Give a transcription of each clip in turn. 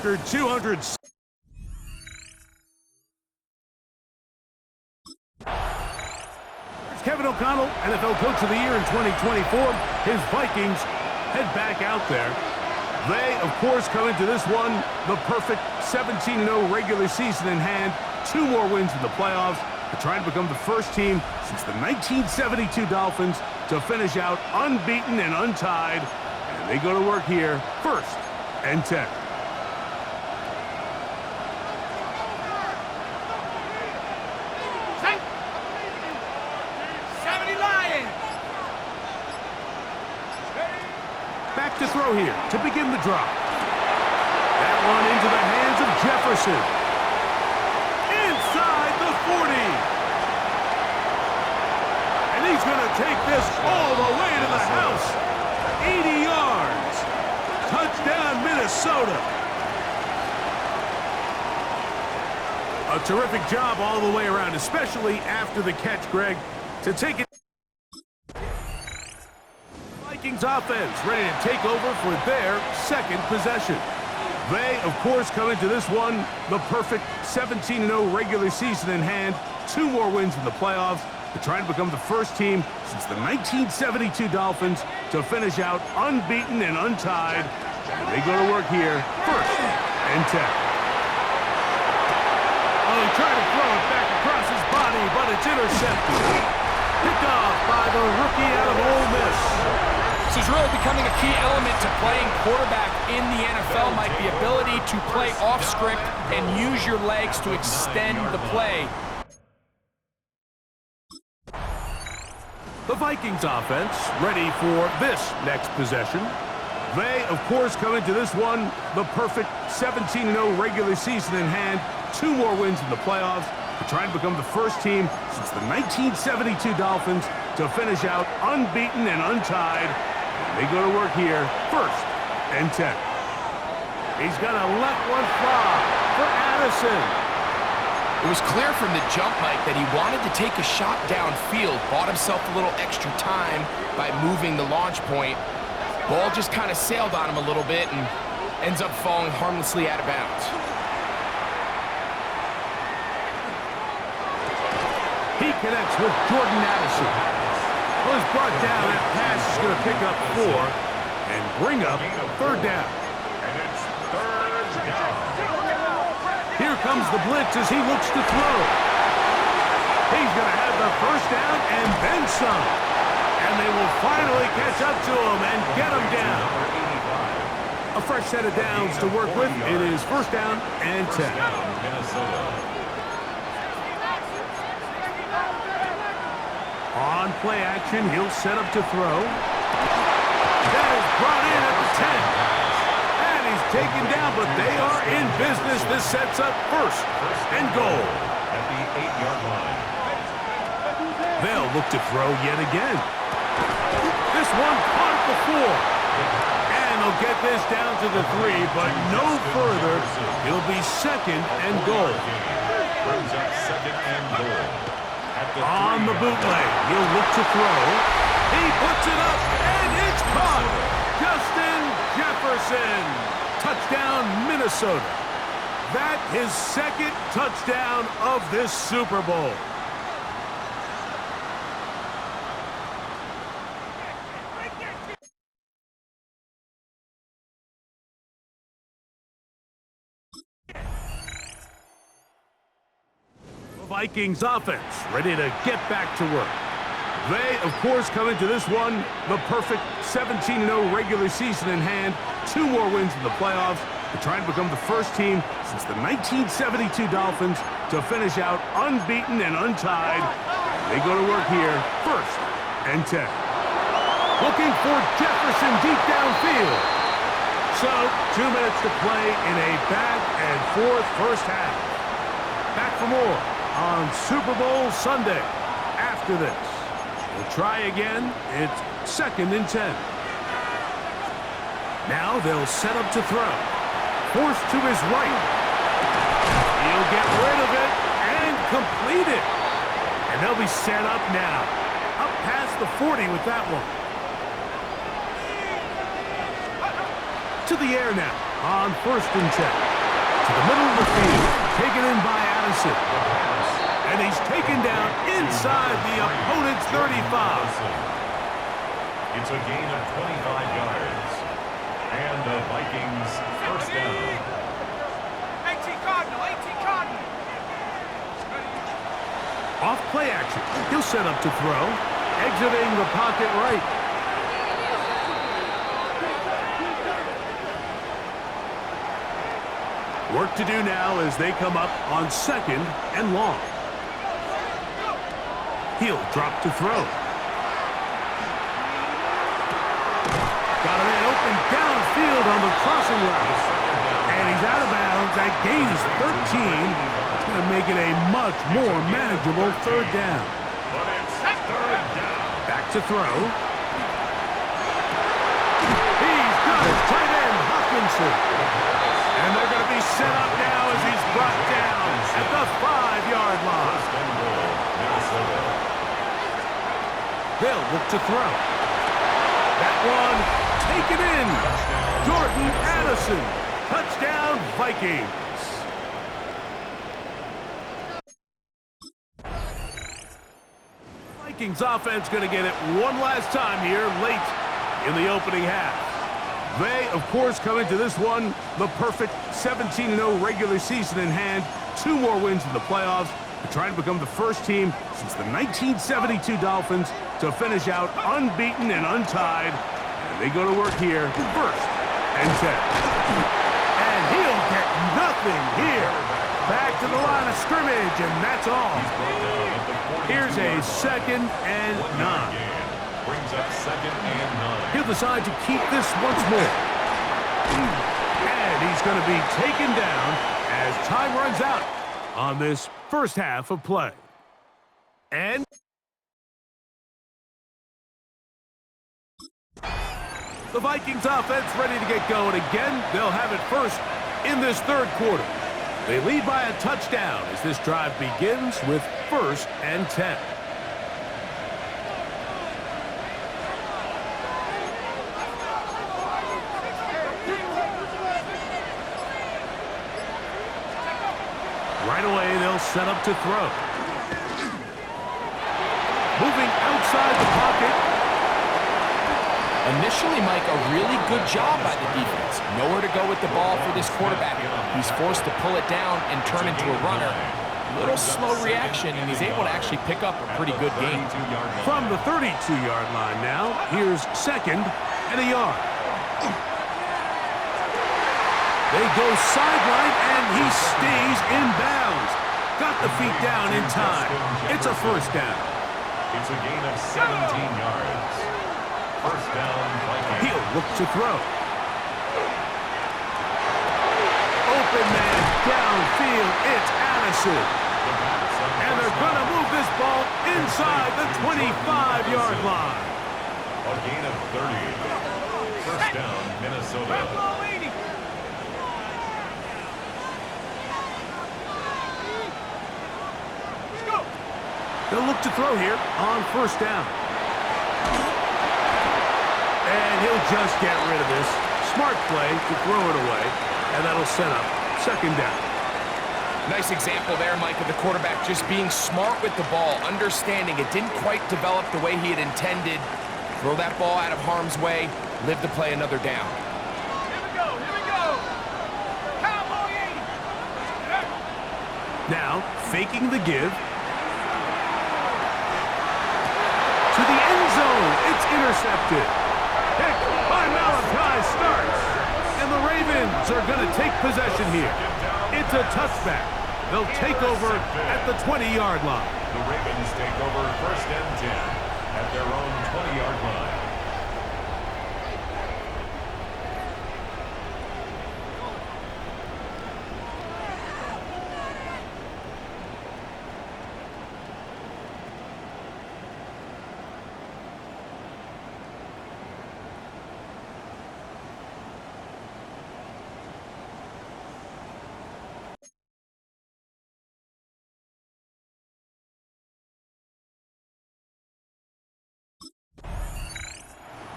after 200. Kevin O'Connell, NFL Coach of the Year in 2024. His Vikings head back out there. They, of course, come into this one, the perfect 17-0 regular season in hand. 2 more wins in the playoffs. They're trying to become the first team since the 1972 Dolphins to finish out unbeaten and untied. And they go to work here, 1st and 10. Back to throw here to begin the drop. That one into the hands of Jefferson. Inside the 40. And he's going to take this all the way to the house. 80 yards. Touchdown, Minnesota. A terrific job all the way around, especially after the catch, Greg, to take it. Vikings offense ready to take over for their 2nd possession. They, of course, come into this one, the perfect 17-0 regular season in hand. 2 more wins in the playoffs. They're trying to become the first team since the 1972 Dolphins to finish out unbeaten and untied. And they go to work here, 1st and 10. Oh, he tried to throw it back across his body, but it's intercepted. Picked off by the rookie out of Ole Miss. This is really becoming a key element to playing quarterback in the NFL, Mike. The ability to play off script and use your legs to extend the play. The Vikings offense ready for this next possession. They, of course, come into this one, the perfect 17-0 regular season in hand. 2 more wins in the playoffs. They're trying to become the first team since the 1972 Dolphins to finish out unbeaten and untied. They go to work here, 1st and 10. He's going to let one fly for Addison. It was clear from the jump, Mike, that he wanted to take a shot downfield, bought himself a little extra time by moving the launch point. Ball just kind of sailed on him a little bit and ends up falling harmlessly out of bounds. He connects with Jordan Addison. Well, he's brought down. That pass is going to pick up 4 and bring up 3rd down. And it's 3rd down. Here comes the blitz as he looks to throw. He's going to have the 1st down and then some. And they will finally catch up to him and get him down. A fresh set of downs to work with. It is 1st down and 10. On play action, he'll set up to throw. That is brought in at the 10. And he's taken down, but they are in business. This sets up 1st and goal. At the 8-yard line. They'll look to throw yet again. This one caught at the 4. And they'll get this down to the 3, but no further. It'll be 2nd and goal. Brings up 2nd and goal. On the bootleg, he'll look to throw. He puts it up, and it's caught. Justin Jefferson. Touchdown, Minnesota. That his 2nd touchdown of this Super Bowl. Vikings offense ready to get back to work. They, of course, come into this one, the perfect 17-0 regular season in hand. 2 more wins in the playoffs. They're trying to become the first team since the 1972 Dolphins to finish out unbeaten and untied. They go to work here, 1st and 10. Looking for Jefferson deep downfield. So, 2 minutes to play in a back-and-forth first half. Back for more on Super Bowl Sunday. After this, we'll try again. It's 2nd and 10. Now they'll set up to throw. Forced to his right. He'll get rid of it and complete it. And they'll be set up now. Up past the 40 with that one. To the air now on 1st and 10. To the middle of the field, taken in by Addison. And he's taken down inside the opponent's 35. It's a gain of 25 yards. And the Vikings first down. 18 Cardinal, 18 Cardinal. Off play action. He'll set up to throw. Exiting the pocket right. Work to do now as they come up on 2nd and long. He'll drop to throw. Got a man open downfield on the crossing route. And he's out of bounds. That gains 13. It's going to make it a much more manageable 3rd down. But it's 3rd down. Back to throw. He's got his tight end, Hawkinson. And they're going to be set up now as he's brought down at the 5-yard line. First and goal, Minnesota. They'll look to throw. That one taken in. Jordan Addison. Touchdown, Vikings. Vikings offense going to get it one last time here late in the opening half. They, of course, come into this one the perfect 17-0 regular season in hand. 2 more wins in the playoffs. They're trying to become the first team since the 1972 Dolphins to finish out unbeaten and untied. And they go to work here, 1st and 10. And he'll get nothing here. Back to the line of scrimmage, and that's all. Here's a 2nd and 9. Brings up 2nd and 9. He'll decide to keep this once more. And he's going to be taken down as time runs out on this first half of play. And the Vikings offense ready to get going again. They'll have it first in this 3rd quarter. They lead by a touchdown as this drive begins with 1st and 10. Right away, they'll set up to throw. Moving outside the pocket. Initially, Mike, a really good job by the defense. Nowhere to go with the ball for this quarterback. He's forced to pull it down and turn into a runner. Little slow reaction, and he's able to actually pick up a pretty good game. From the 32-yard line now, here's 2nd and a yard. They go sideline, and he stays in bounds. Got the feet down in time. It's a 1st down. It's a gain of 17 yards. 1st down, Vikings. He'll look to throw. Open man downfield. It's Addison. And they're going to move this ball inside the 25-yard line. A gain of 30. 1st down, Minnesota. They'll look to throw here on 1st down. And he'll just get rid of this. Smart play to throw it away. And that'll set up 2nd down. Nice example there, Mike, of the quarterback just being smart with the ball, understanding it didn't quite develop the way he had intended. Throw that ball out of harm's way, live to play another down. Here we go, here we go. Cowboy 80. Now, faking the give. To the end zone, it's intercepted. Pick by Malachi starts. And the Ravens are going to take possession here. It's a touchback. They'll take over at the 20-yard line. The Ravens take over 1st and 10 at their own 20-yard line.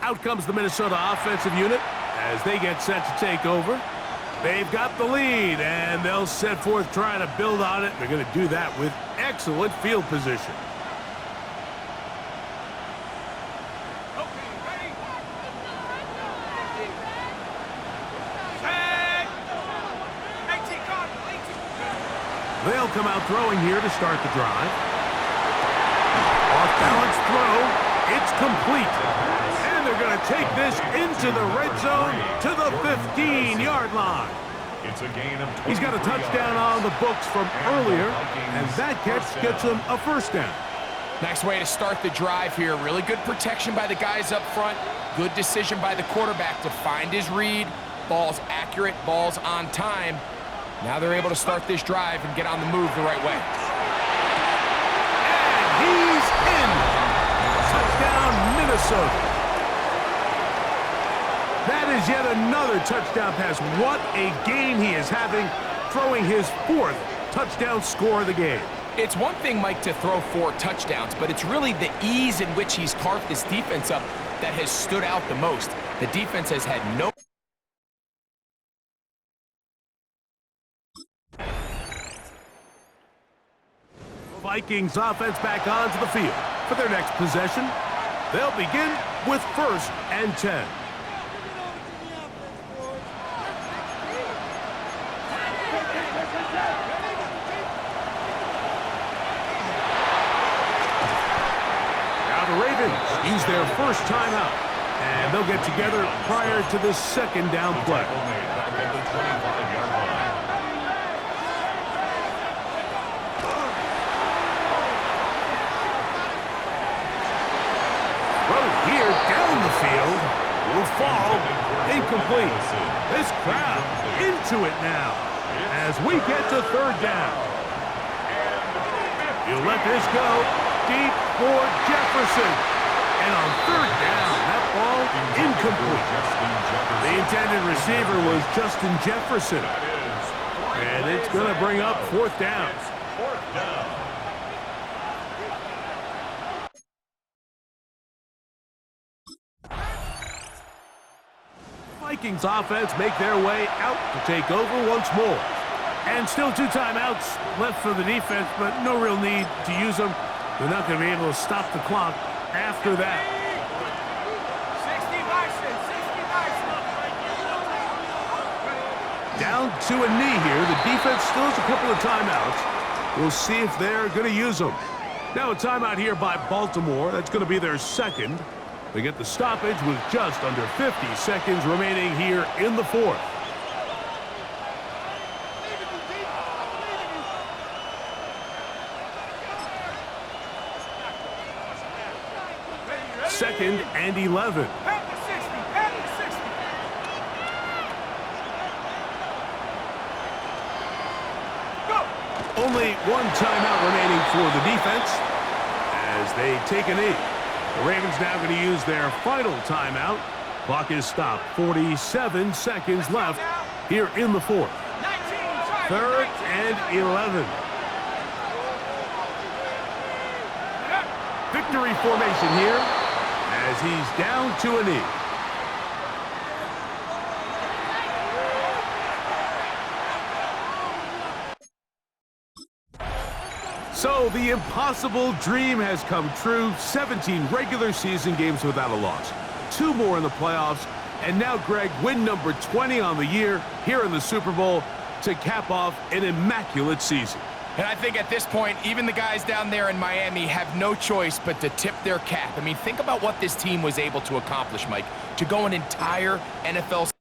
Out comes the Minnesota offensive unit as they get set to take over. They've got the lead, and they'll set forth trying to build on it. They're going to do that with excellent field position. Okay, ready? Set. 18, Cardinal, 18. They'll come out throwing here to start the drive. Off-balance throw. It's complete. And they're going to take this into the red zone to the 15-yard line. It's a gain of 23 He's got a touchdown on the books from earlier, and that catch gets him a first down. Nice way to start the drive here. Really good protection by the guys up front. Good decision by the quarterback to find his read. Ball's accurate, ball's on time. Now they're able to start this drive and get on the move the right way. And he's in. Touchdown, Minnesota. That is yet another touchdown pass. What a game he is having, throwing his 4th touchdown score of the game. It's one thing, Mike, to throw 4 touchdowns, but it's really the ease in which he's carved this defense up that has stood out the most. The defense has had no... Vikings offense back onto the field for their next possession. They'll begin with 1st and 10. Use their first timeout, and they'll get together prior to the 2nd down play. Back at the 25-yard line. Throw here down the field will fall incomplete. This crowd into it now as we get to 3rd down. You let this go deep for Jefferson. And on 3rd down, that ball incomplete. The intended receiver was Justin Jefferson. And it's going to bring up 4th down. 4th down. Vikings offense make their way out to take over once more. And still 2 timeouts left for the defense, but no real need to use them. They're not going to be able to stop the clock after that. 60 Bison, 60 Bison. Down to a knee here. The defense still has a couple of timeouts. We'll see if they're going to use them. Now a timeout here by Baltimore. That's going to be their 2nd. They get the stoppage with just under 50 seconds remaining here in the 4th. Second and 11. Pat the 60, pat the 60. Go. Only 1 timeout remaining for the defense as they take a knee. The Ravens now going to use their final timeout. Clock is stopped. 47 seconds left here in the 4th. 3rd and 11. Victory formation here as he's down to a knee. So the impossible dream has come true. 17 regular season games without a loss. 2 more in the playoffs. And now, Greg, win number 20 on the year here in the Super Bowl to cap off an immaculate season. And I think at this point, even the guys down there in Miami have no choice but to tip their cap. I mean, think about what this team was able to accomplish, Mike. To go an entire NFL